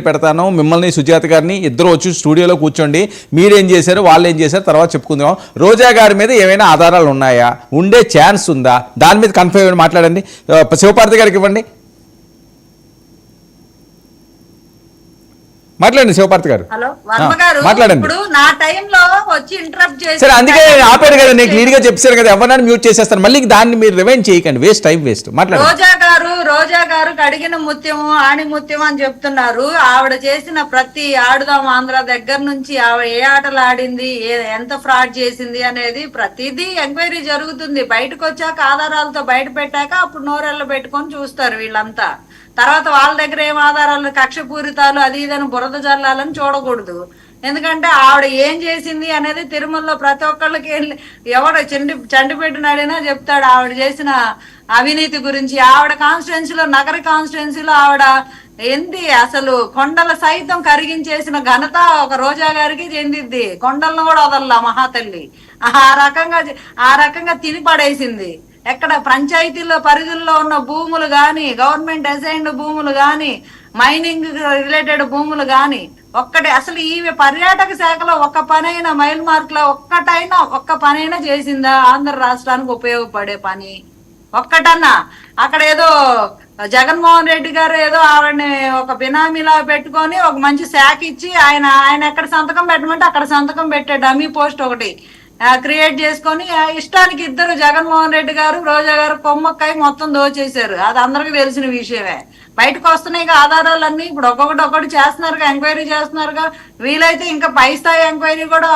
పెడతాను మిమ్మల్ని సుజాత గారిని ఇద్దరు వచ్చి స్టూడియోలో కూర్చోండి మీరేం చేశారు వాళ్ళు ఏం చేశారు తర్వాత చెప్పుకుందాం రోజా గారి మీద ఏమైనా ఆధారాలు ఉన్నాయా ఉండే ఛాన్స్ ఉందా దాని మీద కన్ఫర్మ్ మాట్లాడండి శివపార్వతి గారికి ఇవ్వండి మాట్లాడండి శివపార్వతి గారు మాట్లాడండి సరే అందుకే ఆపారు కదా నేను క్లియర్ గా చెప్పారు కదా ఎవరినైనా మ్యూట్ చేసేస్తాను మళ్ళీ దాన్ని మీరు రివైండ్ చేయకండి వేస్ట్ టైం వేస్ట్ మాట్లాడండి రోజా గారు కడిగిన ముత్యము ఆణి ముత్యము అని చెప్తున్నారు ఆవిడ చేసిన ప్రతి ఆడుదాం ఆంధ్ర దగ్గర నుంచి ఆవిడ ఏ ఆటలు ఆడింది ఎంత ఫ్రాడ్ చేసింది అనేది ప్రతిదీ ఎంక్వైరీ జరుగుతుంది బయటకు వచ్చాక ఆధారాలతో బయట పెట్టాక అప్పుడు నోరెళ్ళ పెట్టుకొని చూస్తారు వీళ్ళంతా తర్వాత వాళ్ళ దగ్గర ఏం ఆధారాలు కక్షపూరితాలు అది ఇదని బురద జల్లాలని చూడకూడదు ఎందుకంటే ఆవిడ ఏం చేసింది అనేది తిరుమలలో ప్రతి ఒక్కళ్ళకి ఎవడ చండిపెట్టిన అడిగినా చెప్తాడు ఆవిడ చేసిన అవినీతి గురించి ఆవిడ కాన్స్టిట్యున్సీలో నగర కాన్స్టిట్యున్సీలో ఆవిడ ఏంది అసలు కొండల సైతం కరిగించేసిన ఘనత ఒక రోజా గారికి చెందిద్ది కొండలను కూడా వదల్లా మహాతల్లి ఆ రకంగా తిని పడేసింది ఎక్కడ పంచాయతీల్లో పరిధుల్లో ఉన్న భూములు గాని గవర్నమెంట్ అసైన్డ్ భూములు గాని మైనింగ్ రిలేటెడ్ భూములు గాని ఒక్కటే అసలు ఈ పర్యాటక శాఖలో ఒక్క పనైనా మైల్ మార్క్ లో ఒక్క పనైనా చేసిందా ఆంధ్ర రాష్ట్రానికి ఉపయోగపడే పని ఒక్కటన్నా అక్కడ ఏదో జగన్మోహన్ రెడ్డి గారు ఏదో ఆవిడని ఒక బినామీలా పెట్టుకొని ఒక మంచి శాఖ ఇచ్చి ఆయన ఎక్కడ సంతకం పెట్టమంటే అక్కడ సంతకం పెట్టే డమ్మీ పోస్ట్ ఒకటి క్రియేట్ చేసుకొని ఇష్టానికి ఇద్దరు జగన్మోహన్ రెడ్డి గారు రోజా గారు కొమ్మక్కాయ మొత్తం దోచేశారు అది అందరికి తెలిసిన విషయమే బయటకు వస్తున్నాయి ఆధారాలన్నీ ఇప్పుడు ఒక్కొక్కటి చేస్తున్నారుగా ఎంక్వైరీ చేస్తున్నారుగా వీలైతే ఇంకా పై స్థాయి ఎంక్వైరీ కూడా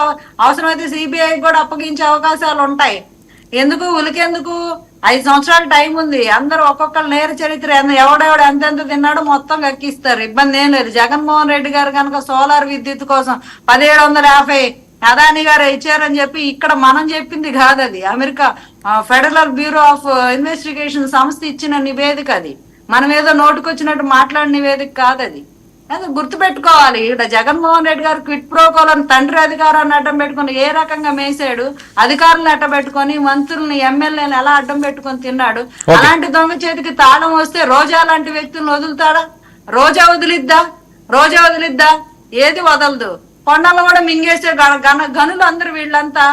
అవసరమైతే సిబిఐ కూడా అప్పగించే అవకాశాలు ఉంటాయి ఎందుకు ఉలికెందుకు 5 సంవత్సరాల టైం ఉంది అందరూ ఒక్కొక్కరు నేర చరిత్ర ఎవడెవడు ఎంతెంత తిన్నాడో మొత్తం కక్కిస్తారు ఇబ్బంది ఏం లేదు జగన్మోహన్ రెడ్డి గారు కనుక సోలార్ విద్యుత్ కోసం 1750 అదాని గారు ఇచ్చారని చెప్పి ఇక్కడ మనం చెప్పింది కాదు అది America federal bureau of investigation సంస్థ ఇచ్చిన నివేదిక అది మనం ఏదో నోటుకొచ్చినట్టు మాట్లాడిన నివేదిక కాదు అది అది గుర్తుపెట్టుకోవాలి ఇక్కడ జగన్మోహన్ రెడ్డి గారు క్విట్ ప్రోకోలను తండ్రి అధికారాన్ని అడ్డం పెట్టుకుని ఏ రకంగా మేసాడు అధికారులను అడ్డం పెట్టుకొని మంత్రుల్ని ఎమ్మెల్యేలు ఎలా అడ్డం పెట్టుకొని తిన్నాడు అలాంటి దొంగ చేతికి తాళం వస్తే రోజా లాంటి వ్యక్తులను వదులుతాడా రోజా వదిలిద్దా ఏది వదలదు కొండలు కూడా మింగేసే గనులు అందరు వీళ్ళంతా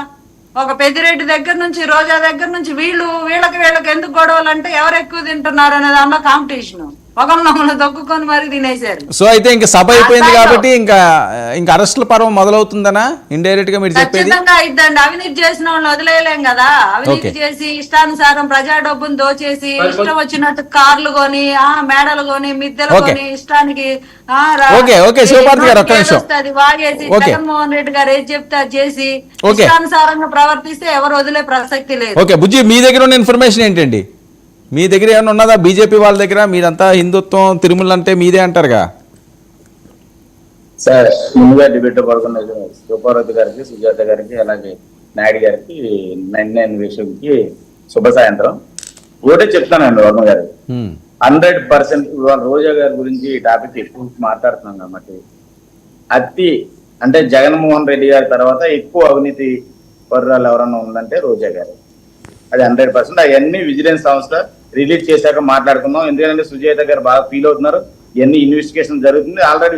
ఒక పెద్దిరెడ్డి దగ్గర నుంచి రోజా దగ్గర నుంచి వీళ్ళకి ఎందుకు గొడవలు అంటే ఎవరు ఎక్కువ తింటున్నారు అనే దానిలో కాంపిటీషన్ ఒకరినొకరు దొక్కుకొని మరి తినేశారు సో అయితే ఇంకా సభ అయిపోయింది కాబట్టి ఇంకా అరెస్టుల పర్వం మొదలవుతుందనా ఇండైరెక్ట్ గా మీరు చెప్పేది ఖచ్చితంగా ఇద్దండి అవినీతి చేసిన వాళ్ళని వదిలేయలేం కదా అవినీతి చేసి ఇష్టానుసారం ప్రజా డబ్బును దోచేసి ఇష్టం వచ్చినట్టు కార్లు కొని మేడలు కొని మిద్దెలు కొని ఇష్టానికి వాగేసి జగన్మోహన్ రెడ్డి గారు ఏది చెప్తే అది చేసి ఇష్టానుసారంగా ప్రవర్తిస్తే ఎవరు వదిలే ప్రసక్తి లేదు ఓకే బుజ్జి మీ దగ్గర ఉన్న ఇన్ఫర్మేషన్ ఏంటండి మీ దగ్గర ఏమైనా ఉన్నదా బీజేపీ వాళ్ళ దగ్గర మీరంతా హిందుత్వం తిరుమల అంటే మీదే అంటారుగా సార్ ముందుగా డిబేట్ పడుకున్న శివపార్వతి గారికి సుజాత గారికి అలాగే నాయుడు గారికి 99 విషయంకి శుభ సాయంత్రం ఒకటే చెప్తానండి వర్మ గారు 100% ఇవాళ రోజా గారి గురించి ఈ టాపిక్ ఎక్కువ మాట్లాడుతున్నాం కాబట్టి అంటే జగన్మోహన్ రెడ్డి గారి తర్వాత ఎక్కువ అవినీతి పరురాలు ఎవరన్నా ఉందంటే రోజా గారు అది 100% అవన్నీ విజిలెన్స్ సంస్థ రిలీజ్ చేశాక మాట్లాడుకుందాం ఎందుకంటే సుజాత గారు బాగా ఫీల్ అవుతున్నారు ఇవన్నీ ఇన్వెస్టిగేషన్ జరుగుతుంది ఆల్రెడీ